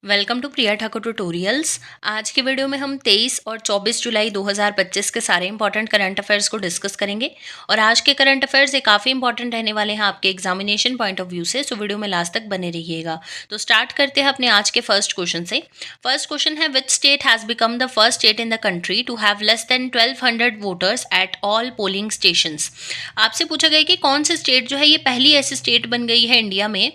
Welcome to Priya Thakur tutorials. आज के video में हम 23 और 24 जुलाई 2025 के सारे इंपॉर्टेंट करंट अफेयर्स को डिस्कस करेंगे। और आज के करंट अफेयर्स ये काफ़ी इंपॉर्टेंट रहने वाले हैं आपके एग्जामिनेशन पॉइंट ऑफ व्यू से, सो वीडियो में लास्ट तक बने रहिएगा। तो स्टार्ट करते हैं अपने आज के फर्स्ट क्वेश्चन से। फर्स्ट क्वेश्चन है, which state has become the first state in the country to have less than 1200 voters at all polling stations. आपसे पूछा गया कि कौन सी स्टेट जो है ये पहली ऐसी स्टेट बन गई है इंडिया में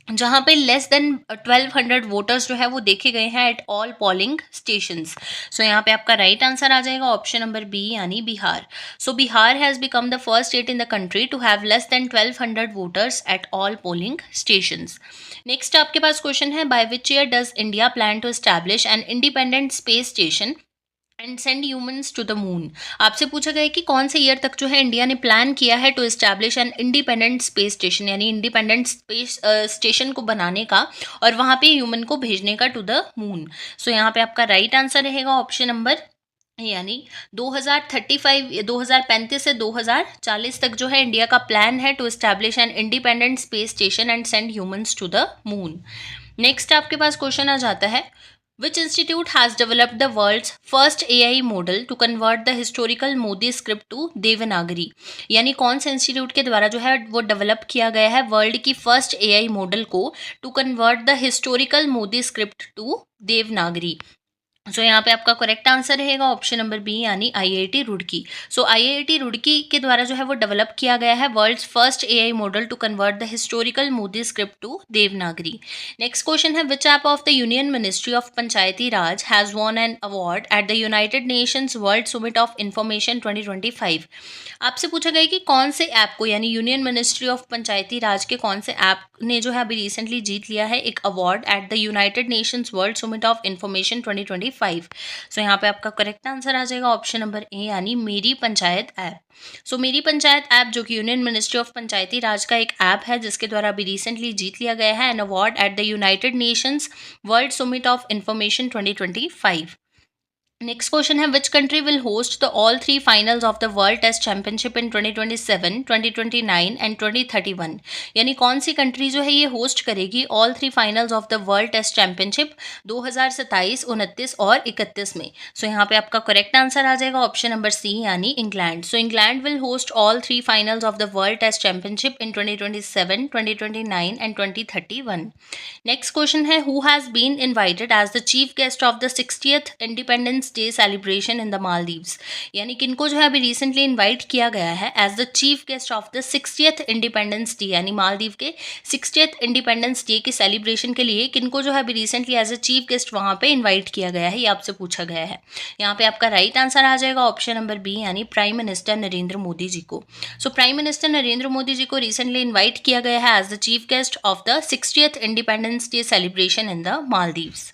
जहाँ पे लेस देन 1200 वोटर्स जो है वो देखे गए हैं एट ऑल पोलिंग स्टेशंस। सो यहाँ पे आपका राइट आंसर आ जाएगा ऑप्शन नंबर बी यानी Bihar. So Bihar has become the first state in the country to have less than 1200 voters at all polling stations. Next आपके पास क्वेश्चन है, by which year does India plan to establish an independent space station and send humans to the moon. आपसे पूछा गया है कि कौन से ईयर तक जो है इंडिया ने प्लान किया है to establish an independent space station, यानी इंडिपेंडेंट स्पेस स्टेशन को बनाने का और वहाँ पे ह्यूमन को भेजने का टू द मून। सो यहाँ पे आपका राइट आंसर रहेगा ऑप्शन नंबर यानी 2035 2035 से 2040 तक जो है इंडिया का प्लान है to establish an independent space station and send humans to the moon. Next आपके पास क्वेश्चन आ जाता है, Which institute has developed the world's first AI model to convert the historical Modi script to Devanagari. यानी कौन से institute के द्वारा जो है वो डेवलप किया गया है वर्ल्ड की फर्स्ट एआई मॉडल को to convert the historical Modi script to Devanagari. So यहाँ पे आपका करेक्ट आंसर रहेगा ऑप्शन नंबर बी यानी IIT Roorkee. So IIT Roorkee के द्वारा जो है वो डेवलप किया गया है world's first AI model to convert the historical Modi script to Devanagari. Next question है, which app of the union ministry of Panchayati Raj has won an award at the United Nations world summit of information 2025। आपसे पूछा गया कि कौन से app को, यानी union ministry of Panchayati राज के कौन से ऐप ने जो है अभी रिसेंटली जीत लिया है एक award at the United Nations world summit of information 2025। सो यहाँ पे आपका करेक्ट आंसर आ जाएगा ऑप्शन नंबर ए यानी मेरी पंचायत ऐप। सो मेरी पंचायत ऐप जो कि यूनियन मिनिस्ट्री ऑफ पंचायती राज का एक ऐप है जिसके द्वारा अभी रिसेंटली जीत लिया गया है an award at the United Nations world summit of information 2025। Next question है, which country will host the all 3 finals of the world test championship in 2027, 2029 and 2031। यानी कौन सी कंट्री जो है ये होस्ट करेगी all 3 finals of the world test championship 2027, 29 और 31 में। So यहाँ पे आपका करेक्ट आंसर आ जाएगा ऑप्शन नंबर सी यानी England. So England will host all 3 finals of the world test championship in 2027, 2029 and 2031। Next question है, who has been invited as the chief guest of the 60th independence day celebration in the Maldives. यानी किनको जो है अभी recently invite किया गया है as the chief guest of the 60th independence day, यानी मालदीव के 60th इंडिपेंडेंस डे के सेलिब्रेशन के लिए किनको जो है अभी recently as a chief guest वहां पे इनवाइट किया गया है, ये आपसे पूछा गया है। यहाँ पे आपका राइट आंसर आ जाएगा ऑप्शन नंबर बी यानी प्राइम मिनिस्टर नरेंद्र मोदी जी को। So prime minister Narendra Modi ji को रिसेंटली इन्वाइट किया गया है as the chief guest of the 60th independence day celebration in the Maldives.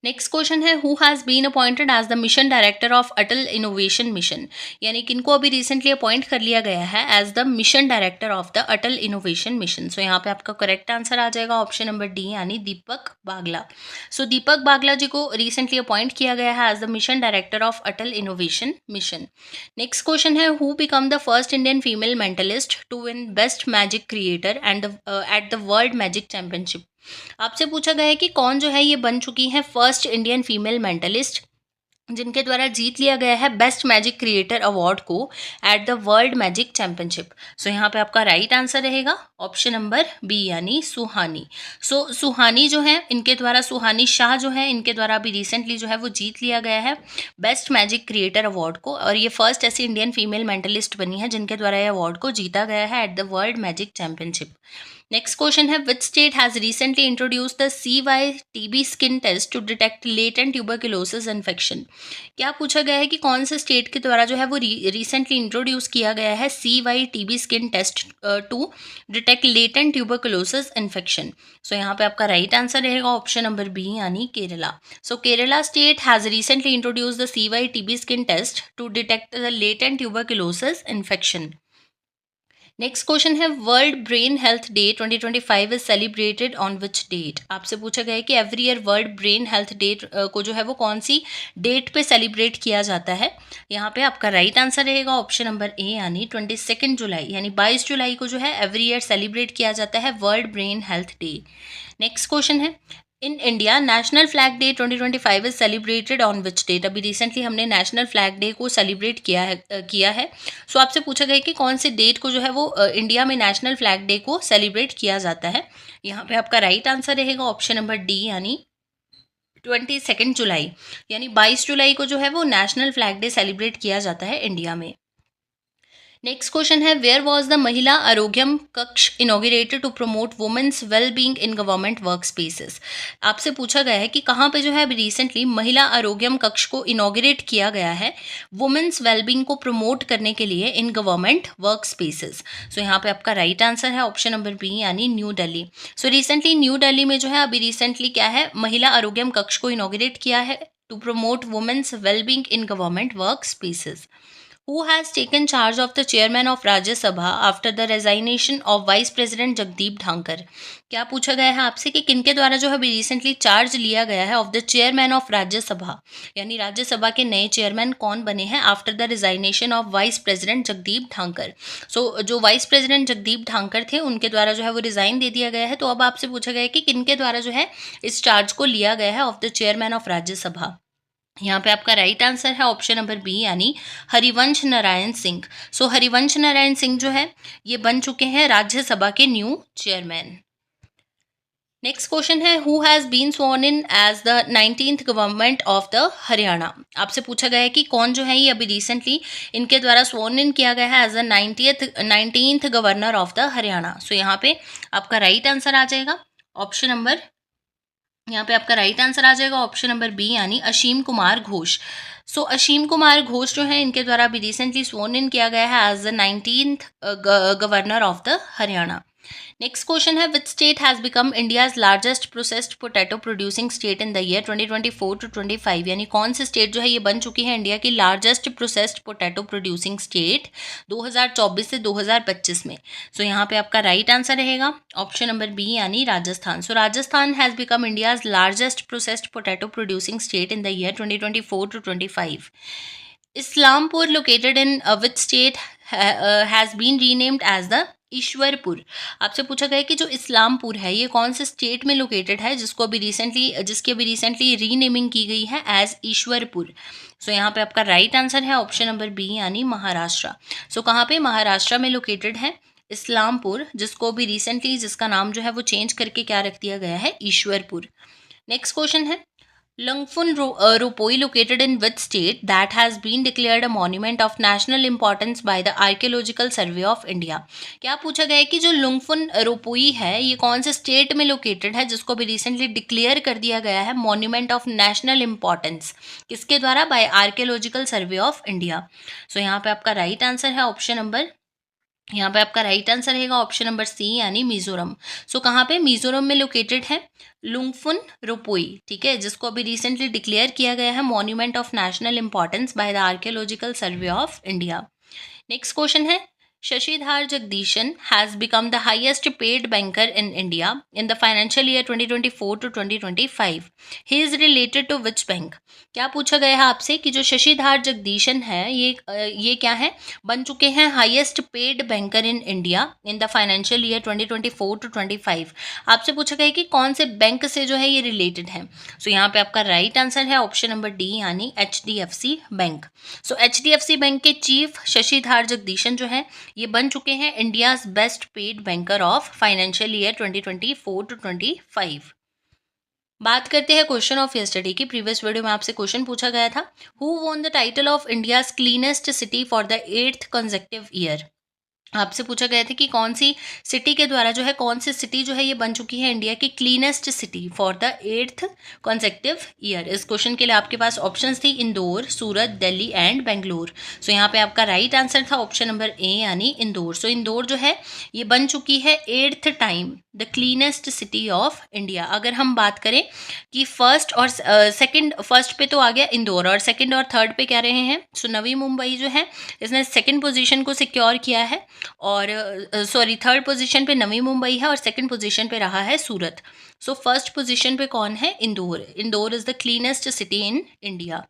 Next question है, who has been appointed as the mission director of Atal innovation mission. यानी किनको अभी recently appoint कर लिया गया है as the mission director of the Atal innovation mission. So यहाँ पे आपका करेक्ट आंसर आ जाएगा ऑप्शन नंबर डी यानी दीपक बागला। सो दीपक बागला जी को रिसेंटली अपॉइंट किया गया है as the mission director of Atal innovation mission. Next question है, who become the first Indian female mentalist to win best magic creator and at the world magic championship. आपसे पूछा गया है कि कौन जो है ये बन चुकी है फर्स्ट इंडियन फीमेल मेंटलिस्ट जिनके द्वारा जीत लिया गया है बेस्ट मैजिक क्रिएटर अवार्ड को at the world magic championship. So यहाँ पे आपका राइट आंसर रहेगा ऑप्शन नंबर बी यानी सुहानी। सो सुहानी जो है इनके द्वारा, सुहानी शाह जो है इनके द्वारा अभी रिसेंटली जो है वो जीत लिया गया है बेस्ट मैजिक क्रिएटर अवार्ड को, और ये फर्स्ट ऐसी इंडियन फीमेल मेंटलिस्ट बनी है जिनके द्वारा ये अवार्ड को जीता गया है at the world magic championship. Next question है, which state has recently introduce the CYTB skin test to detect latent tuberculosis infection. क्या पूछा गया है कि कौन से स्टेट के द्वारा जो है वो रिसेंटली इंट्रोड्यूस किया गया है CYTB skin test to detect latent tuberculosis infection. So यहाँ पे आपका राइट आंसर रहेगा ऑप्शन नंबर बी यानी Kerala. So Kerala state has recently introduce the CYTB skin test to detect the latent tuberculosis infection. Next question है, world brain health day 2025 is celebrated on which date. आपसे पूछा गया है कि every year world brain health day को जो है वो कौन सी डेट पे सेलिब्रेट किया जाता है। यहाँ पे आपका राइट आंसर रहेगा ऑप्शन नंबर ए यानी 22 जुलाई, यानी 22 जुलाई को जो है एवरी ईयर सेलिब्रेट किया जाता है world brain health day. Next question है, in India national flag day 2025 is celebrated on which date. अभी रिसेंटली हमने नेशनल फ्लैग डे को सेलिब्रेट किया है। सो आपसे पूछा गया कि कौन से डेट को जो है वो इंडिया में नेशनल फ्लैग डे को सेलिब्रेट किया जाता है। यहाँ पे आपका राइट आंसर रहेगा ऑप्शन नंबर डी, यानी 22 जुलाई, यानी 22 जुलाई को जो है वो नेशनल फ्लैग डे सेलिब्रेट किया जाता है इंडिया में। नेक्स्ट क्वेश्चन है, where was the Mahila Arogyam Kaksh inaugurated to promote women's well being in government work spaces. आपसे पूछा गया है कि कहाँ पे जो है अभी रिसेंटली महिला आरोग्यम कक्ष को इनॉग्रेट किया गया है वुमेन्स वेलबींग को प्रमोट करने के लिए इन गवर्नमेंट वर्क स्पेसिस। सो यहाँ पे आपका राइट आंसर है ऑप्शन नंबर बी, यानी new Delhi. So recently new Delhi में जो है अभी रिसेंटली क्या है, महिला आरोग्यम कक्ष को इनॉग्रेट किया है to promote women's wellbeing in government work spaces. Who has taken charge of the chairman of Rajya Sabha after the resignation of Vice President Jagdeep Dhankar? क्या पूछा गया है आपसे कि किनके द्वारा जो है अभी रिसेंटली चार्ज लिया गया है of the chairman of Rajya Sabha, यानी राज्यसभा के नए चेयरमैन कौन बने हैं after the resignation of vice president Jagdeep Dhankhar. So जो वाइस प्रेसिडेंट जगदीप धांकर थे उनके द्वारा जो है वो रिजाइन दे दिया गया है। तो अब आपसे पूछा गया है कि किनके द्वारा जो है इस चार्ज को लिया गया है of the chairman of Rajya Sabha. यहाँ पे आपका राइट आंसर है ऑप्शन नंबर बी, यानी हरिवंश नारायण सिंह। सो हरिवंश नारायण सिंह जो है ये बन चुके हैं राज्यसभा के न्यू चेयरमैन। नेक्स्ट क्वेश्चन है, who has been sworn in as the 19th government of the Haryana. आपसे पूछा गया है कि कौन जो है ये अभी रिसेंटली इनके द्वारा स्वॉर्न इन किया गया है as the 19th governor of the Haryana. सो यहाँ पे आपका राइट आंसर आ जाएगा ऑप्शन नंबर, यहाँ पे आपका राइट आंसर आ जाएगा ऑप्शन नंबर बी, यानी असीम कुमार घोष। सो असीम कुमार घोष जो है इनके द्वारा अभी रिसेंटली स्वोन इन किया गया है as the 19th governor of the Haryana. Next question है, which state has become India's largest processed potato producing state in the year 2024 to 25, यानी कौन सी स्टेट जो है ये बन चुकी है इंडिया की largest processed potato producing state 2024 से 2025 में। सो यहाँ पे आपका राइट आंसर रहेगा ऑप्शन नंबर बी, यानी Rajasthan. So Rajasthan has become India's largest processed potato producing state in the year 2024 to 25। Islampur located in which state has been renamed as the Ishwarpur. आपसे पूछा गया है कि जो इस्लामपुर है ये कौन से स्टेट में लोकेटेड है जिसकी अभी रिसेंटली रीनेमिंग की गई है एज ईश्वरपुर। सो यहाँ पे आपका राइट आंसर है ऑप्शन नंबर बी, यानी महाराष्ट्र। सो कहाँ पे, महाराष्ट्र में लोकेटेड है इस्लामपुर, जिसका नाम जो है वो चेंज करके क्या रख दिया गया है, ईश्वरपुर। नेक्स्ट क्वेश्चन है, Lungfun Ropoi located in which state that has been declared a monument of national importance by the Archaeological Survey of India। क्या पूछा गया है कि जो लुंगफुन रोपोई है ये कौन से स्टेट में लोकेटेड है जिसको भी रिसेंटली डिक्लेयर कर दिया गया है मॉन्यूमेंट ऑफ नेशनल इंपॉर्टेंस, किसके द्वारा, by archaeological survey of India. So यहाँ पे आपका राइट आंसर है ऑप्शन नंबर, यहाँ पे आपका राइट आंसर रहेगा ऑप्शन नंबर सी, यानी मिजोरम। सो कहाँ पे, मिजोरम में लोकेटेड है लुंगफुन रोपोई, ठीक है, जिसको अभी रिसेंटली डिक्लेयर किया गया है monument of national importance by the archaeological survey of India. Next question है, Shashidhar Jagdishan has become the highest paid banker in India in the financial year 2024 to 2025. He is related to which bank? क्या पूछा गया है आपसे कि जो शशिधार जगदीशन है ये क्या है, बन चुके हैं highest paid banker in India in the financial year 2024 to 25। आपसे पूछा गया है कि कौन से बैंक से जो है ये रिलेटेड है। सो यहाँ पे आपका राइट आंसर है ऑप्शन नंबर डी, यानी HDFC bank. So HDFC bank के चीफ शशिधार जगदीशन जो है ये बन चुके हैं India's best paid banker of financial year 2024 to 25। बात करते हैं क्वेश्चन ऑफ यस्टरडे की। प्रीवियस वीडियो में आपसे क्वेश्चन पूछा गया था, who won the title of India's cleanest city for the 8th consecutive year. आपसे पूछा गया था कि कौन सी सिटी के द्वारा जो है, कौन सी सिटी जो है ये बन चुकी है इंडिया की cleanest city for the 8th consecutive year. इस क्वेश्चन के लिए आपके पास ऑप्शंस थी इंदौर, सूरत, दिल्ली एंड बेंगलोर। सो यहाँ पे आपका राइट आंसर था ऑप्शन नंबर ए, यानी इंदौर। सो इंदौर जो है ये बन चुकी है 8th time the cleanest city of India. अगर हम बात करें कि फर्स्ट और सेकंड, फर्स्ट पे तो आ गया इंदौर और सेकंड और थर्ड पे क्या रहे हैं, सो नवी मुंबई जो है इसने सेकंड पोजीशन को सिक्योर किया है, और थर्ड पोजीशन पे नवी मुंबई है और सेकंड पोजीशन पे रहा है सूरत। सो फर्स्ट पोजीशन पे कौन है, Indore. Indore is the cleanest city in India.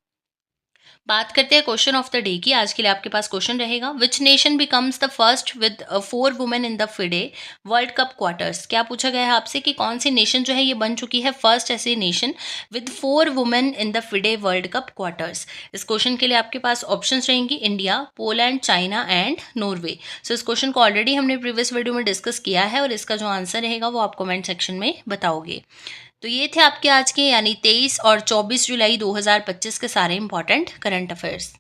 बात करते हैं क्वेश्चन ऑफ द डे की। आज के लिए आपके पास क्वेश्चन रहेगा, which nation becomes the first with 4 women in the FIDE world cup quarters. क्या पूछा गया है आपसे कि कौन सी नेशन जो है ये बन चुकी है फर्स्ट ऐसी nation with 4 women in the FIDE world cup quarters. इस क्वेश्चन के लिए आपके पास ऑप्शंस रहेंगी, India, Poland, China and Norway. So इस क्वेश्चन को ऑलरेडी हमने प्रीवियस वीडियो में डिस्कस किया है और इसका जो आंसर रहेगा वो आप कमेंट सेक्शन में बताओगे। तो ये थे आपके आज के यानी 23 और 24 जुलाई 2025 के सारे इंपॉर्टेंट करंट अफेयर्स।